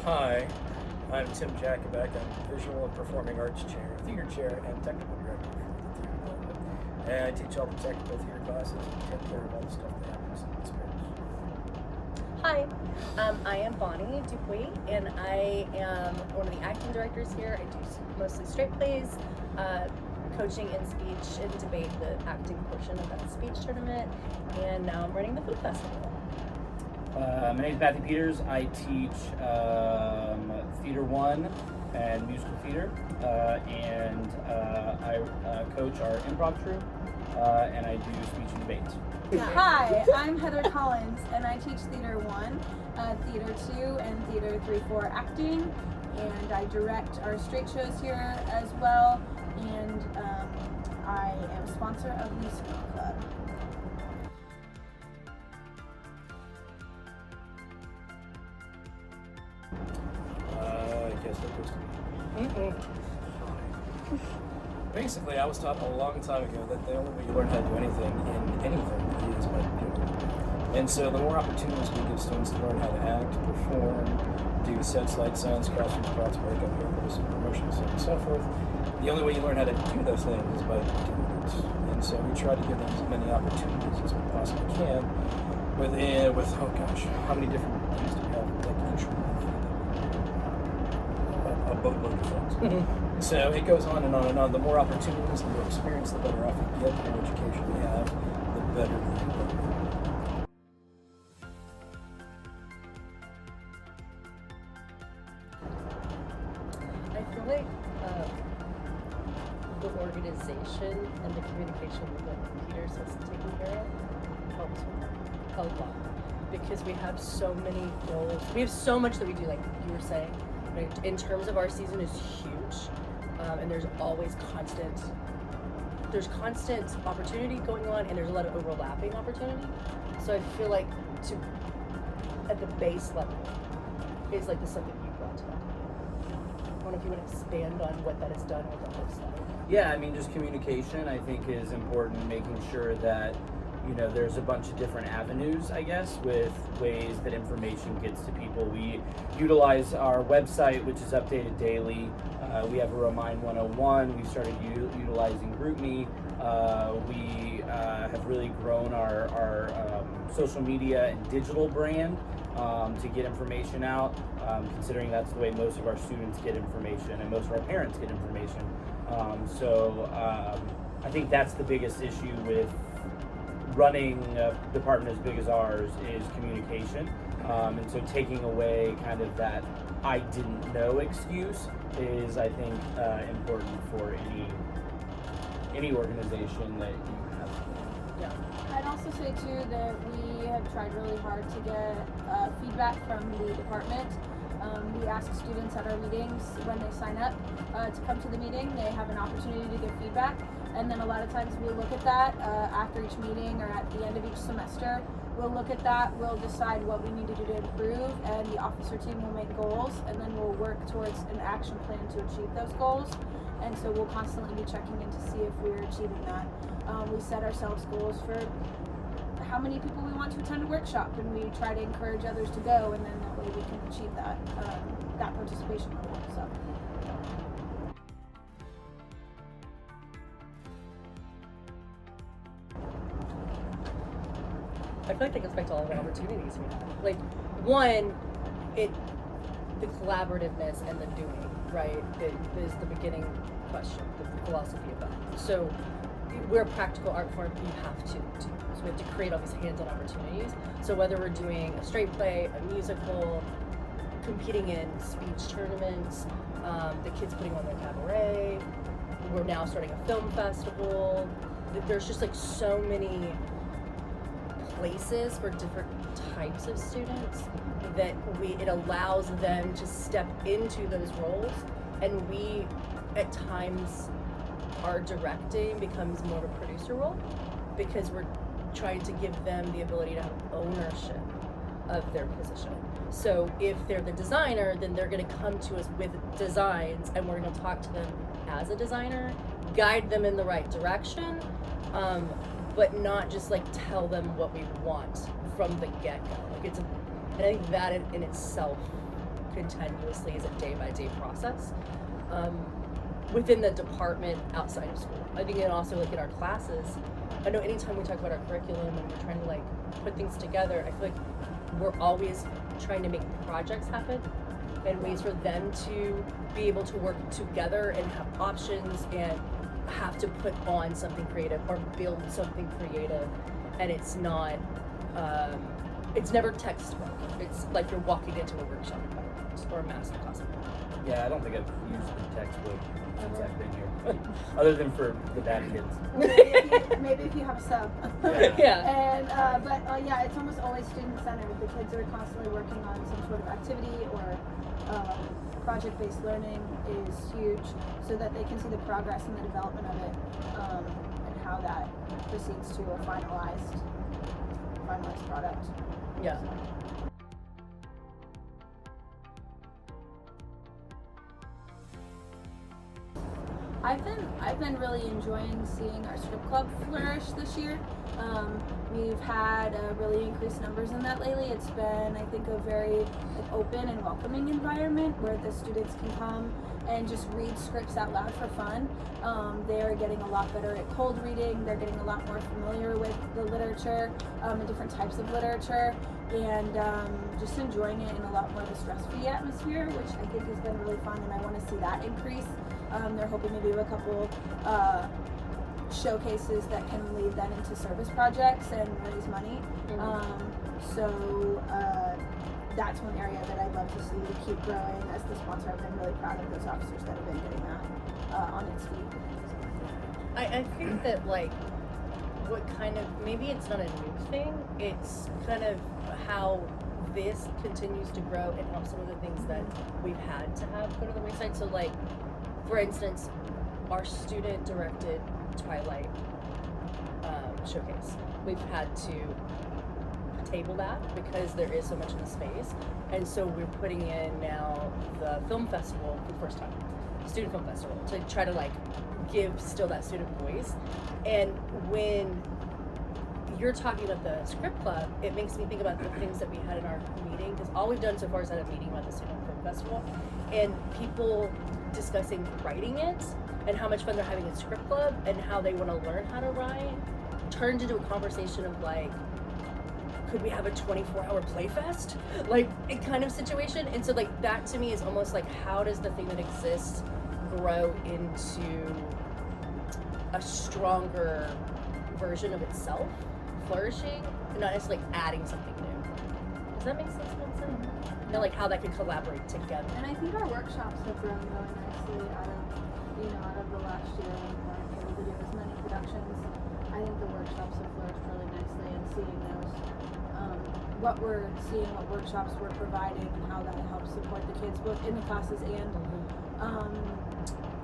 Hi, I'm Tim Jacobek. I'm Visual and Performing Arts Chair, Theater Chair, and Technical Director for the Theater Department. And I teach all the technical theater classes and take care of all the stuff that happens in the space. Hi, I am Bonnie Dupuy, and I am one of the acting directors here. I do mostly straight plays, coaching in speech and debate, the acting portion of that speech tournament, and now I'm running the food festival. My name is Matthew Peters. I teach Theater 1 and musical theater, and I coach our improv troupe, and I do speech and debate. Hi, I'm Heather Collins, and I teach Theater 1, Theater 2, and Theater 3-4 acting, and I direct our straight shows here as well, and I am a sponsor of the School Club. I guess that goes to me. Basically, I was taught a long time ago that the only way you learn how to do anything is by doing it. And so the more opportunities we give students to learn how to act, perform, do sets, light, sounds, costumes, props, makeup, haircuts, promotions, and so forth, the only way you learn how to do those things is by doing it. And so we try to give them as many opportunities as we possibly can with how many different things do we have? Like a boatload of things. So it goes on and on and on. The more opportunities, the more experience, the better off you get, the more education we have, the better the program. I feel like the organization and the communication that Peters has taken care of helps a lot, because we have so many goals. We have so much that we do, like you were saying, right? In terms of our season is huge, and there's always constant opportunity going on, and there's a lot of overlapping opportunity. So I feel like at the base level is like the stuff that you brought to that. I don't know if you want to expand on what that has done, what that looks like. Yeah, I mean, just communication, I think, is important. Making sure that, you know, there's a bunch of different avenues, I guess, with ways that information gets to people. We utilize our website, which is updated daily. We have a Remind 101. We started utilizing GroupMe. We have really grown our social media and digital brand to get information out, considering that's the way most of our students get information and most of our parents get information. So I think that's the biggest issue with running a department as big as ours is communication. And so taking away kind of that I didn't know excuse is, I think, important for any organization that you have. Yeah. I'd also say too that we have tried really hard to get feedback from the department. We ask students at our meetings when they sign up to come to the meeting. They have an opportunity to give feedback, and then a lot of times we look at that after each meeting or at the end of each semester. We'll look at that, we'll decide what we need to do to improve, and the officer team will make goals, and then we'll work towards an action plan to achieve those goals. And so we'll constantly be checking in to see if we're achieving that. We set ourselves goals for how many people we want to attend a workshop, and we try to encourage others to go, and then that way we can achieve that participation level. So. I feel like that goes back to all the opportunities we have. Like, one, the collaborativeness and the doing, right, is the beginning question, the philosophy of that. So we're a practical art form, you have to do. So we have to create all these hands-on opportunities. So whether we're doing a straight play, a musical, competing in speech tournaments, the kids putting on their cabaret, we're now starting a film festival. There's just like so many places for different types of students that it allows them to step into those roles, and we at times our directing becomes more of a producer role because we're trying to give them the ability to have ownership of their position. So if they're the designer, then they're going to come to us with designs, and we're going to talk to them as a designer, guide them in the right direction, but not just like tell them what we want from the get-go. Like and I think that in itself continuously as a day-by-day process within the department outside of school. I think, and also like in our classes, I know anytime we talk about our curriculum and we're trying to like put things together, I feel like we're always trying to make projects happen and ways for them to be able to work together and have options and have to put on something creative or build something creative. And it's not, it's never textbook. It's like you're walking into a workshop environment or a master class environment. Yeah, I don't think I've used the textbook since I've been here, other than for the bad kids. Maybe if you have a sub. Yeah. And yeah, it's almost always student-centered. The kids are constantly working on some sort of activity or project-based learning is huge, so that they can see the progress and the development of it, and how that proceeds to a finalized product. Yeah. I've been really enjoying seeing our script club flourish this year. We've had really increased numbers in that lately. It's been, I think, a very open and welcoming environment where the students can come and just read scripts out loud for fun. They are getting a lot better at cold reading. They're getting a lot more familiar with the literature and different types of literature, and just enjoying it in a lot more of a stress-free atmosphere, which I think has been really fun, and I want to see that increase. They're hoping to do a couple showcases that can lead then into service projects and raise money. So that's one area that I'd love to see to keep growing. As the sponsor, I've been really proud of those officers that have been getting that on its feet. I think that like what kind of, maybe it's not a new thing, it's kind of how this continues to grow and how some of the things that we've had to have go to the wayside. So like, for instance, our student-directed Twilight showcase, we've had to table that because there is so much in the space, and so we're putting in now the film festival for the first time, student film festival, to try to like give still that student voice. And when you're talking about the script club, it makes me think about the things that we had in our meeting, because all we've done so far is had a meeting about the student film festival, and people discussing writing it and how much fun they're having in script club and how they want to learn how to write turned into a conversation of like, could we have a 24-hour play fest, like a kind of situation. And so like that to me is almost like, how does the thing that exists grow into a stronger version of itself, flourishing, and not necessarily adding something new. Does that make sense? You know, like how that could collaborate together. And I think our workshops have grown really nicely out of the last year when we weren't able to do as many productions. I think the workshops have flourished really nicely, and seeing those, what workshops we're providing and how that helps support the kids both in the classes and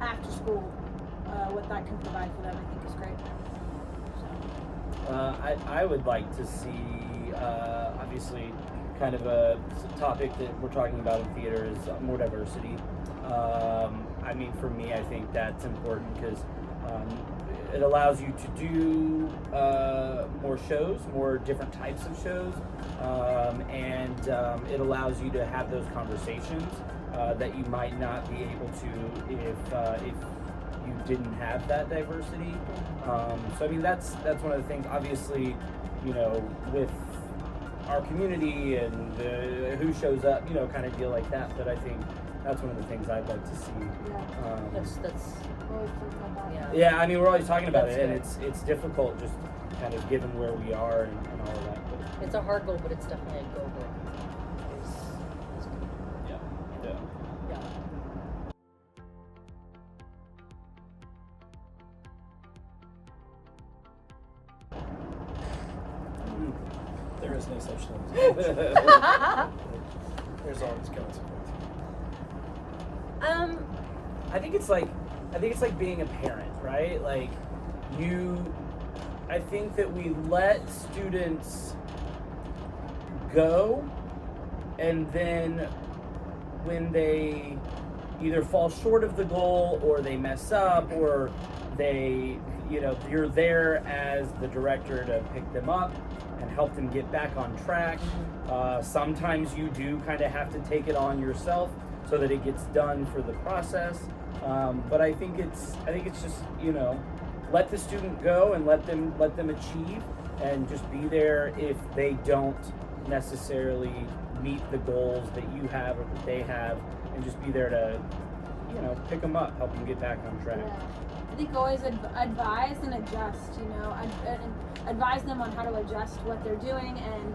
after school, what that can provide for them, I think is great. So. I would like to see, obviously, kind of a topic that we're talking about in theater is more diversity. I mean, for me, I think that's important because it allows you to do more shows, more different types of shows, and it allows you to have those conversations that you might not be able to if you didn't have that diversity. So I mean, that's one of the things. Obviously, you know, with our community and who shows up, you know, kind of deal like that. But I think that's one of the things I'd like to see. Yeah. That's Always talking about that. Yeah, I mean, we're always talking about That's it, and good. it's difficult just kind of given where we are and all of that. But it's a hard goal, but it's definitely a goal that is good. yeah. Yeah. There is no such thing. There's always consequences. I think it's like being a parent, right? Like I think that we let students go, and then when they either fall short of the goal or they mess up or they, you know, you're there as the director to pick them up. and help them get back on track. Sometimes you do kind of have to take it on yourself so that it gets done for the process. But I think it's just, you know, let the student go and let them achieve, and just be there if they don't necessarily meet the goals that you have or that they have, and just be there to, you know, pick them up, help them get back on track. Yeah. I think always advise and adjust, you know, advise them on how to adjust what they're doing, and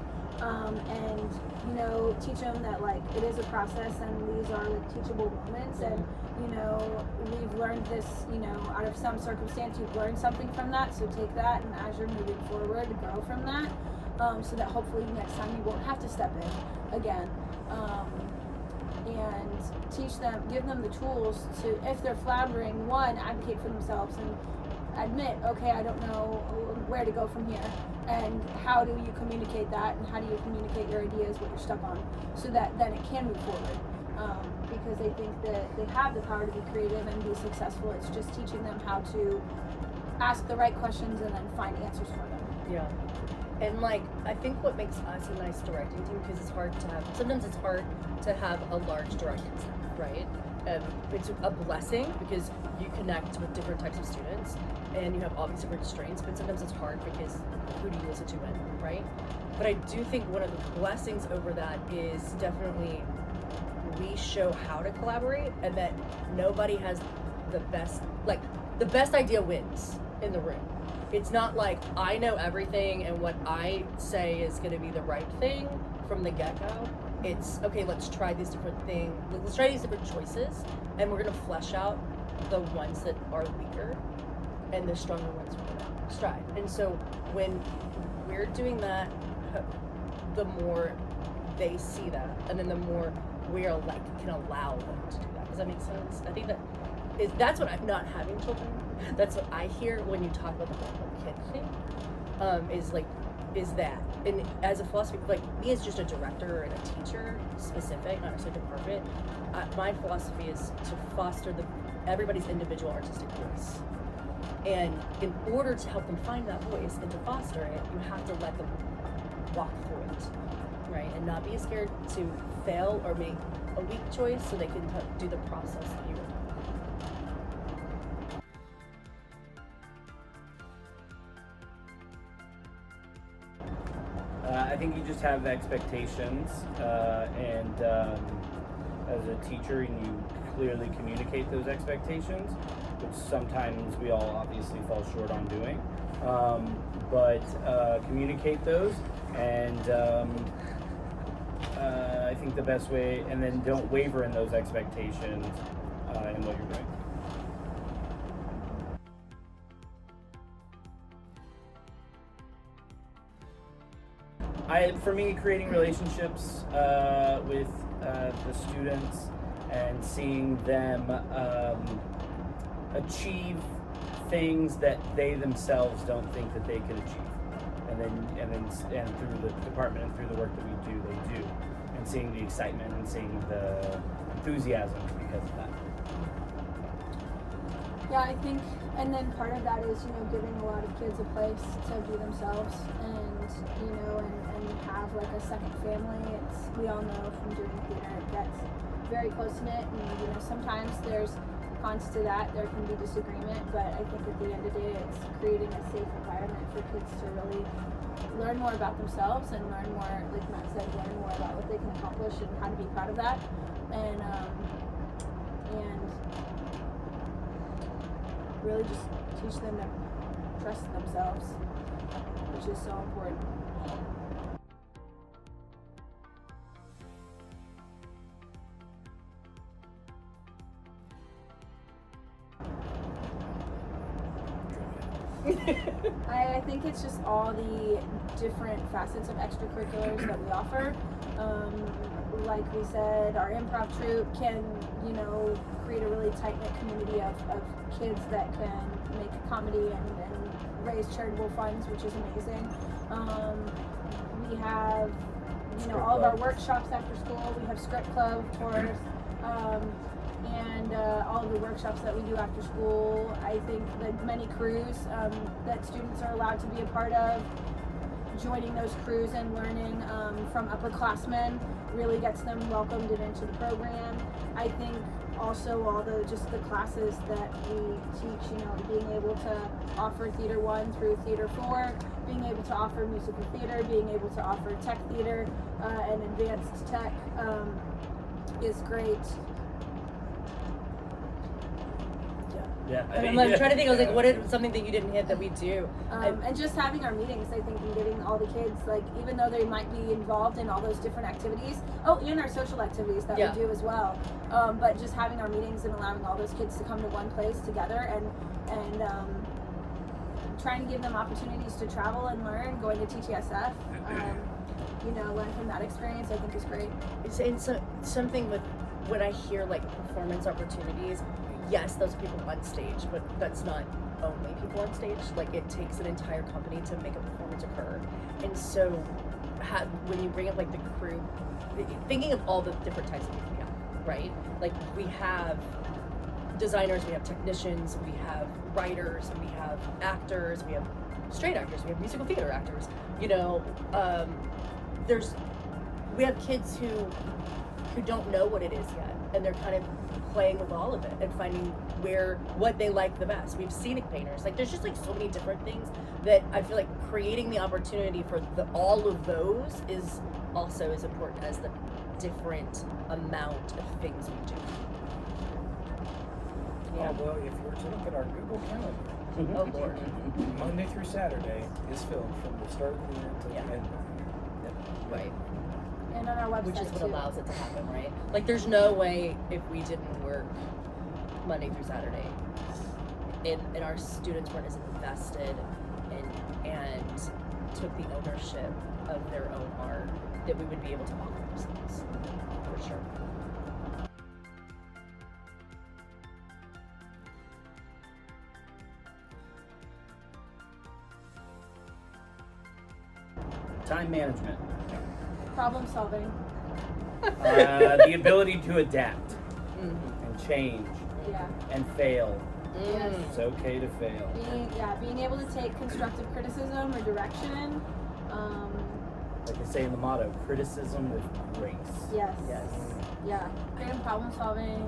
you know, teach them that, like, it is a process and these are like teachable moments, and you know, we've learned this, you know, out of some circumstance you've learned something from that, so take that, and as you're moving forward, grow from that, so that hopefully next time you won't have to step in again. And teach them, give them the tools to, if they're floundering, one, advocate for themselves and admit, okay, I don't know where to go from here, and how do you communicate that, and how do you communicate your ideas, what you're stuck on, so that then it can move forward, because they think that they have the power to be creative and be successful. It's just teaching them how to ask the right questions and then find answers for them. Yeah. And like, I think what makes us a nice directing team, because sometimes it's hard to have a large directing staff, right? It's a blessing because you connect with different types of students and you have obviously different strengths, but sometimes it's hard because who do you listen to when, right? But I do think one of the blessings over that is definitely we show how to collaborate, and that nobody has the best idea wins in the room. It's not like I know everything and what I say is going to be the right thing from the get-go. It's, okay, let's try these different things. Let's try these different choices, and we're going to flesh out the ones that are weaker, and the stronger ones we're going to strive. And so when we're doing that, the more they see that, and then the more we are like can allow them to do that. Does that make sense? I think that's what I'm not having children. That's what I hear when you talk about the whole kid thing. Is that, and as a philosophy, like me as just a director and a teacher specific, not necessarily department, my philosophy is to foster everybody's individual artistic voice. And in order to help them find that voice and to foster it, you have to let them walk through it, right? And not be scared to fail or make a weak choice, so they can do the process that you were talking about. I think you just have expectations, and as a teacher, you clearly communicate those expectations, which sometimes we all obviously fall short on doing. But communicate those, and I think the best way, and then don't waver in those expectations in what you're doing. For me, creating relationships with the students and seeing them achieve things that they themselves don't think that they can achieve, and through the department and through the work that we do, they do, and seeing the excitement and seeing the enthusiasm because of that. Yeah, I think, and then part of that is, you know, giving a lot of kids a place to be themselves, and, you know, and have like a second family. We all know from doing theater, it gets very close-knit, and, you know, sometimes there's cons to that, there can be disagreement, but I think at the end of the day, it's creating a safe environment for kids to really learn more about themselves and learn more, like Matt said, learn more about what they can accomplish and how to be proud of that, and really just teach them to trust themselves, which is so important. I think it's just all the different facets of extracurriculars that we offer. Like we said, our improv troupe can, you know, create a really tight-knit community of kids that can make comedy and raise charitable funds, which is amazing. We have, you know, all of our workshops after school. We have script club, of course, and all of the workshops that we do after school. I think the many crews that students are allowed to be a part of. joining those crews and learning from upperclassmen really gets them welcomed and into the program. I think also all the classes that we teach, being able to offer Theater 1 through Theater 4, being able to offer musical theater, being able to offer tech theater and advanced tech is great. Yeah, I'm trying to think. I was like, what is something that you didn't hit that we do? And just having our meetings, I think, and giving all the kids, like, even though they might be involved in all those different activities, and our social activities that we do as well. But just having our meetings and allowing all those kids to come to one place together and trying to give them opportunities to travel and learn, going to TTSF, learn from that experience, I think is great. It's something with when I hear like performance opportunities. Yes, those are people on stage, but that's not only people on stage. Like, it takes an entire company to make a performance occur. And so when you bring up like the crew, thinking of all the different types of people we have, right? Like, we have designers, we have technicians, we have writers, we have actors, we have straight actors, we have musical theater actors. We have kids who don't know what it is yet, and they're kind of playing with all of it and finding what they like the best. We have scenic painters. Like, there's just like so many different things that I feel like creating the opportunity for all of those is also as important as the different amount of things we do. Yeah. Well, if you were to look at our Google Calendar, Oh Lord. Monday through Saturday is filled from the start of the year to the end. Right. And on our website, Which is what too. allows it to happen, right? Like, there's no way if we didn't work Monday through Saturday and our students weren't as invested and took the ownership of their own art, that we would be able to offer those things, for sure. Time management. Problem solving. The ability to adapt and change Yeah. and fail. Yes. It's okay to fail. Being able to take constructive criticism or direction. Like they say in the motto, criticism with grace. Yes. Yes. Yeah. Great problem solving.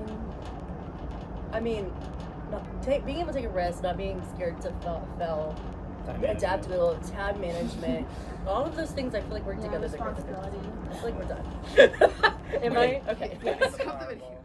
I mean, being able to take a risk, not being scared to fail, Time management. adaptability, time management, all of those things I feel like work together. Responsibility. I feel like we're done. Am I? Okay. Yes. Fireball.